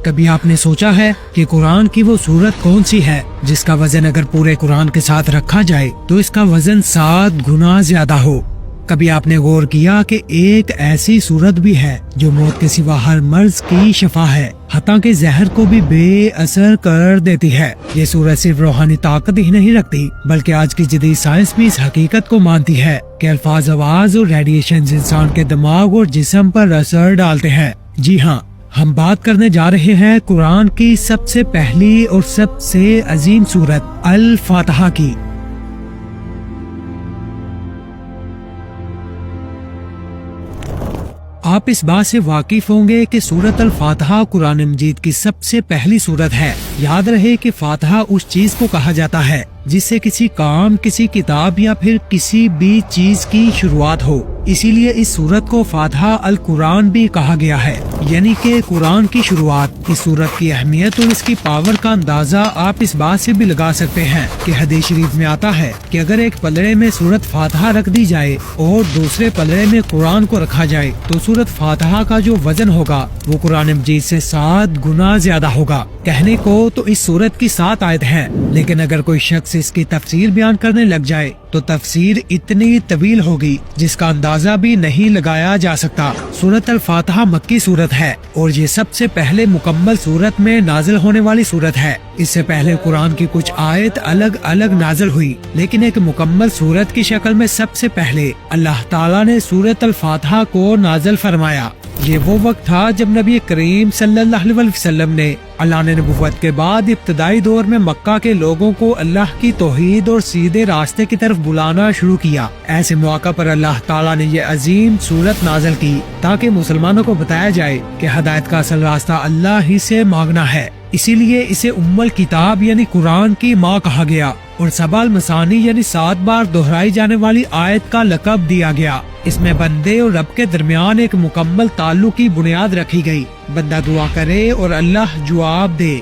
کبھی آپ نے سوچا ہے کہ قرآن کی وہ سورت کون سی ہے جس کا وزن اگر پورے قرآن کے ساتھ رکھا جائے تو اس کا وزن 7 گنا زیادہ ہو؟ کبھی آپ نے غور کیا کہ ایک ایسی سورت بھی ہے جو موت کے سوا ہر مرض کی شفا ہے، حتیٰ کہ زہر کو بھی بے اثر کر دیتی ہے؟ یہ سورت صرف روحانی طاقت ہی نہیں رکھتی بلکہ آج کی جدید سائنس بھی اس حقیقت کو مانتی ہے کہ الفاظ، آواز اور ریڈیشنز انسان کے دماغ اور جسم پر اثر ڈالتے ہیں۔ جی ہاں، ہم بات کرنے جا رہے ہیں قرآن کی سب سے پہلی اور سب سے عظیم سورت الفاتحہ کی۔ آپ اس بات سے واقف ہوں گے کہ سورت الفاتحہ قرآن مجید کی سب سے پہلی سورت ہے۔ یاد رہے کہ فاتحہ اس چیز کو کہا جاتا ہے جس سے کسی کام، کسی کتاب یا پھر کسی بھی چیز کی شروعات ہو، اسی لیے اس سورت کو فاتحہ القرآن بھی کہا گیا ہے، یعنی کہ قرآن کی شروعات۔ اس سورت کی اہمیت اور اس کی پاور کا اندازہ آپ اس بات سے بھی لگا سکتے ہیں کہ حدیث شریف میں آتا ہے کہ اگر ایک پلڑے میں سورت فاتحہ رکھ دی جائے اور دوسرے پلڑے میں قرآن کو رکھا جائے تو سورت فاتحہ کا جو وزن ہوگا وہ قرآن مجید سے 7 گنا زیادہ ہوگا۔ کہنے کو تو اس سورت کی 7 آیت ہیں، لیکن اگر کوئی شخص اس کی تفسیر بیان کرنے لگ جائے تو تفسیر اتنی طویل ہوگی جس کا اندازہ بھی نہیں لگایا جا سکتا۔ سورت الفاتحہ مکی سورت ہے اور یہ سب سے پہلے مکمل سورت میں نازل ہونے والی سورت ہے۔ اس سے پہلے قرآن کی کچھ آیت الگ الگ نازل ہوئی، لیکن ایک مکمل سورت کی شکل میں سب سے پہلے اللہ تعالیٰ نے سورت الفاتحہ کو نازل فرمایا۔ یہ وہ وقت تھا جب نبی کریم صلی اللہ علیہ وسلم نے اللہ نے نبوت کے بعد ابتدائی دور میں مکہ کے لوگوں کو اللہ کی توحید اور سیدھے راستے کی طرف بلانا شروع کیا۔ ایسے موقع پر اللہ تعالیٰ نے یہ عظیم سورت نازل کی تاکہ مسلمانوں کو بتایا جائے کہ ہدایت کا اصل راستہ اللہ ہی سے مانگنا ہے۔ اسی لیے اسے ام الکتاب یعنی قرآن کی ماں کہا گیا اور 7 المثانی یعنی 7 بار دہرائی جانے والی آیت کا لقب دیا گیا۔ اس میں بندے اور رب کے درمیان ایک مکمل تعلق کی بنیاد رکھی گئی۔ بندہ دعا کرے اور اللہ جواب دے۔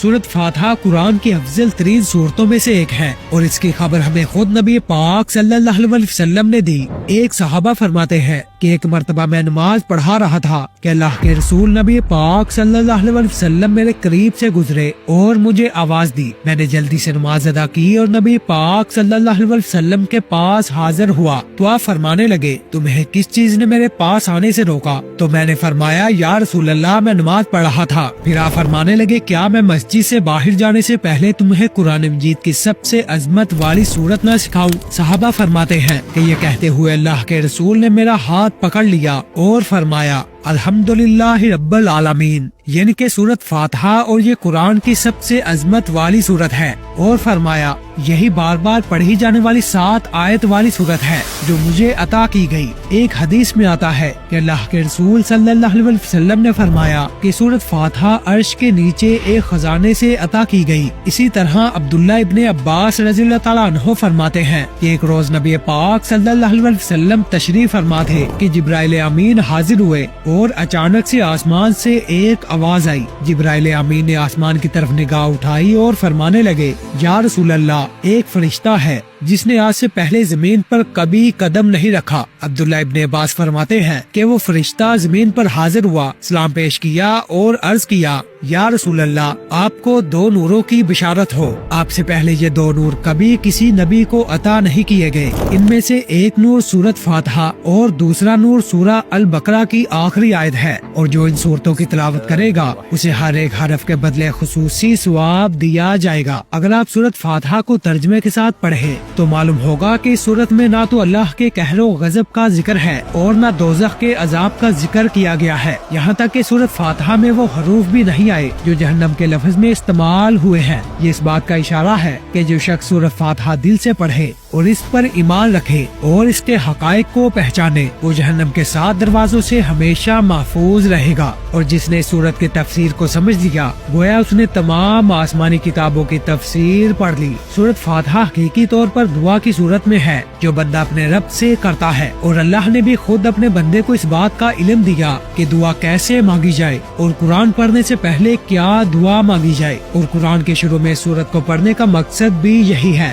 سورت فاتحہ قرآن کی افضل ترین صورتوں میں سے ایک ہے اور اس کی خبر ہمیں خود نبی پاک صلی اللہ علیہ وسلم نے دی۔ ایک صحابہ فرماتے ہیں کہ ایک مرتبہ میں نماز پڑھا رہا تھا کہ اللہ کے رسول نبی پاک صلی اللہ علیہ وسلم میرے قریب سے گزرے اور مجھے آواز دی۔ میں نے جلدی سے نماز ادا کی اور نبی پاک صلی اللہ علیہ وسلم کے پاس حاضر ہوا تو آپ فرمانے لگے، تمہیں کس چیز نے میرے پاس آنے سے روکا؟ تو میں نے فرمایا، یا رسول اللہ، میں نماز پڑھ رہا تھا۔ پھر آپ فرمانے لگے، کیا میں مسجد سے باہر جانے سے پہلے تمہیں قرآن مجید کی سب سے عظمت والی سورت نہ سکھاؤں؟ صحابہ فرماتے ہیں کہ یہ کہتے ہوئے اللہ کے رسول نے میرا ہاتھ پکڑ لیا اور فرمایا، الحمدللہ رب العالمین، یعنی کہ سورت فاتحہ اور یہ قرآن کی سب سے عظمت والی سورت ہے، اور فرمایا یہی بار بار پڑھی جانے والی 7 آیت والی سورت ہے جو مجھے عطا کی گئی۔ ایک حدیث میں آتا ہے کہ اللہ کے رسول صلی اللہ علیہ وسلم نے فرمایا کہ سورت فاتحہ عرش کے نیچے ایک خزانے سے عطا کی گئی۔ اسی طرح عبداللہ ابن عباس رضی اللہ تعالیٰ عنہ فرماتے ہیں کہ ایک روز نبی پاک صلی اللہ علیہ وسلم تشریف فرما تھے کہ جبرائیل امین حاضر ہوئے اور اچانک سے آسمان سے ایک آواز آئی۔ جبرائیل امین نے آسمان کی طرف نگاہ اٹھائی اور فرمانے لگے، یا رسول اللہ، ایک فرشتہ ہے جس نے آج سے پہلے زمین پر کبھی قدم نہیں رکھا۔ عبداللہ ابن عباس فرماتے ہیں کہ وہ فرشتہ زمین پر حاضر ہوا، سلام پیش کیا اور عرض کیا، یا رسول اللہ، آپ کو 2 نوروں کی بشارت ہو۔ آپ سے پہلے یہ 2 نور کبھی کسی نبی کو عطا نہیں کیے گئے۔ ان میں سے ایک نور سورت فاتحہ اور دوسرا نور سورہ البقرہ کی آخری آیت ہے، اور جو ان سورتوں کی تلاوت کرے گا اسے ہر ایک حرف کے بدلے خصوصی ثواب دیا جائے گا۔ اگر آپ سورت فاتحہ کو ترجمے کے ساتھ پڑھیں تو معلوم ہوگا کہ اس سورت میں نہ تو اللہ کے قہر و غضب کا ذکر ہے اور نہ دوزخ کے عذاب کا ذکر کیا گیا ہے، یہاں تک کہ سورت فاتحہ میں وہ حروف بھی نہیں آئے جو جہنم کے لفظ میں استعمال ہوئے ہیں۔ یہ اس بات کا اشارہ ہے کہ جو شخص سورت فاتحہ دل سے پڑھے اور اس پر ایمان رکھے اور اس کے حقائق کو پہچانے، وہ جہنم کے 7 دروازوں سے ہمیشہ محفوظ رہے گا۔ اور جس نے سورت کی تفسیر کو سمجھ لیا گویا اس نے تمام آسمانی کتابوں کی تفسیر پڑھ لی۔ سورت فاتحہ حقیقی طور پر دعا کی صورت میں ہے جو بندہ اپنے رب سے کرتا ہے، اور اللہ نے بھی خود اپنے بندے کو اس بات کا علم دیا کہ دعا کیسے مانگی جائے اور قرآن پڑھنے سے پہلے کیا دعا مانگی جائے۔ اور قرآن کے شروع میں سورت کو پڑھنے کا مقصد بھی یہی ہے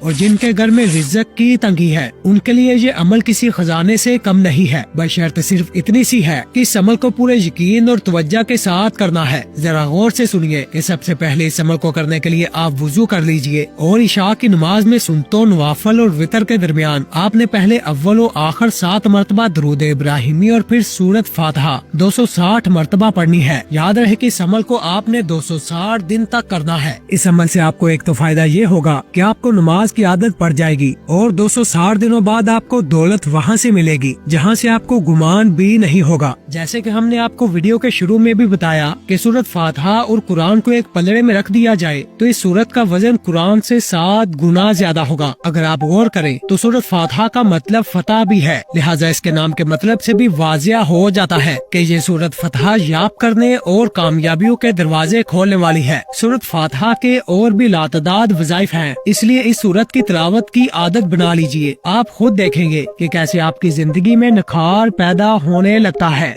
اور جن کے گھر میں رزق کی تنگی ہے ان کے لیے یہ عمل کسی خزانے سے کم نہیں ہے، بشرط صرف اتنی سی ہے کہ اس عمل کو پورے یقین اور توجہ کے ساتھ کرنا ہے۔ ذرا غور سے سنیے کہ سب سے پہلے اس عمل کو کرنے کے لیے آپ وضو کر لیجئے اور عشاء کی نماز میں سنتوں، نوافل اور وتر کے درمیان آپ نے پہلے اول و آخر 7 مرتبہ درود ابراہیمی اور پھر سورت فاتحہ 260 مرتبہ پڑھنی ہے۔ یاد رہے کہ اس عمل کو آپ نے 260 دن تک کرنا ہے۔ اس عمل سے آپ کو ایک تو فائدہ یہ ہوگا کہ آپ کو نماز کی عادت پڑ جائے گی اور 260 دنوں بعد آپ کو دولت وہاں سے ملے گی جہاں سے آپ کو گمان بھی نہیں ہوگا۔ جیسے کہ ہم نے آپ کو ویڈیو کے شروع میں بھی بتایا کہ سورت فاتحہ اور قرآن کو ایک پلڑے میں رکھ دیا جائے تو اس سورت کا وزن قرآن سے 7 گنا زیادہ ہوگا۔ اگر آپ غور کریں تو سورت فاتحہ کا مطلب فتح بھی ہے، لہٰذا اس کے نام کے مطلب سے بھی واضح ہو جاتا ہے کہ یہ سورت فتح یاب کرنے اور کامیابیوں کے دروازے کھولنے والی ہے۔ سورت فاتحہ کے اور بھی لاتعداد وظائف ہیں، اس لیے اس سورت کی تلاوت کی عادت بنا لیجئے۔ آپ خود دیکھیں گے کہ کیسے آپ کی زندگی میں نکھار پیدا ہونے لگتا ہے۔